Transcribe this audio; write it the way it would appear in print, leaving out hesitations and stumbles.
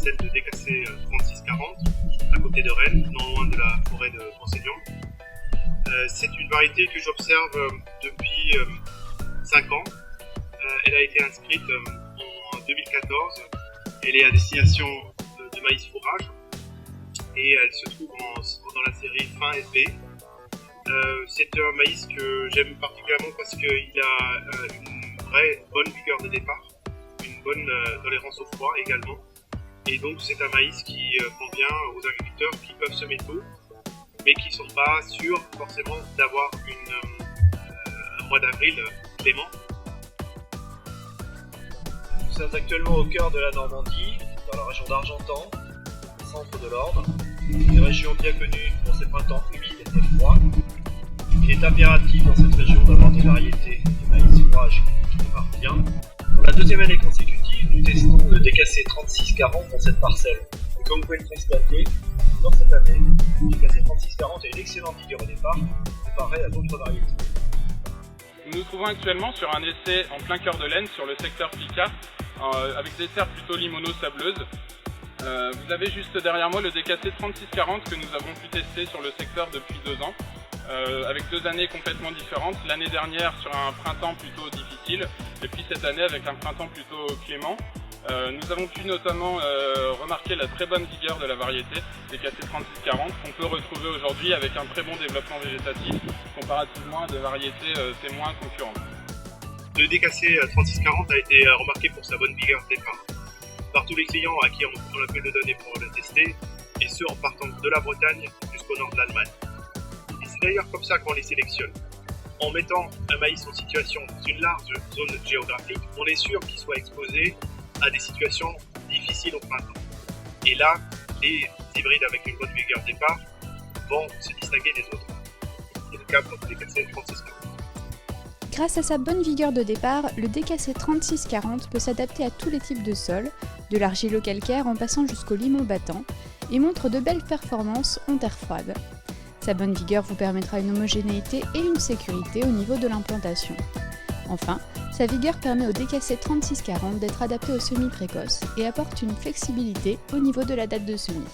celle de DKC 3640, à côté de Rennes, non loin de la forêt de Consélian. C'est une variété que j'observe depuis 5 ans. Elle a été inscrite en 2014. Elle est à destination de maïs fourrage et elle se trouve dans la série fin FB. C'est un maïs que j'aime particulièrement parce qu'il a une vraie bonne vigueur de départ, une bonne tolérance au froid également. Et donc c'est un maïs qui convient aux agriculteurs qui peuvent semer tôt, mais qui ne sont pas sûrs forcément d'avoir un mois d'avril clément. Nous sommes actuellement au cœur de la Normandie, dans la région d'Argentan, au centre de l'Orne, une région bien connue pour ses printemps humides et froids. Il est impératif dans cette région d'avoir des variétés de maïs fourrage qui démarrent bien. Pour la deuxième année consécutive, nous testons le DKC 3640 dans cette parcelle. Et comme vous pouvez le constater, dans cette année, le DKC 3640 a une excellente vigueur au départ, comparé à d'autres variétés. Nous nous trouvons actuellement sur un essai en plein cœur de l'Aisne sur le secteur Picard, avec des terres plutôt limono-sableuses. Vous avez juste derrière moi le DKC 3640 que nous avons pu tester sur le secteur depuis 2 ans. Avec 2 années complètement différentes, l'année dernière sur un printemps plutôt difficile, et puis cette année avec un printemps plutôt clément. Nous avons pu notamment remarquer la très bonne vigueur de la variété DKC 3640 qu'on peut retrouver aujourd'hui avec un très bon développement végétatif comparativement à des variétés témoins concurrentes. Le DKC 3640 a été remarqué pour sa bonne vigueur de départ par tous les clients à qui on a pu le donner pour le tester, et ce en partant de la Bretagne jusqu'au nord de l'Allemagne. C'est d'ailleurs comme ça qu'on les sélectionne. En mettant un maïs en situation dans une large zone géographique, on est sûr qu'il soit exposé à des situations difficiles au printemps. Et là, les hybrides avec une bonne vigueur de départ vont se distinguer des autres. C'est le cas pour le DKC 3640. Grâce à sa bonne vigueur de départ, le DKC 3640 peut s'adapter à tous les types de sols, de l'argilo-calcaire en passant jusqu'au limo-battant, et montre de belles performances en terre froide. Sa bonne vigueur vous permettra une homogénéité et une sécurité au niveau de l'implantation. Enfin, sa vigueur permet au DKC 3640 d'être adapté au semis précoce et apporte une flexibilité au niveau de la date de semis.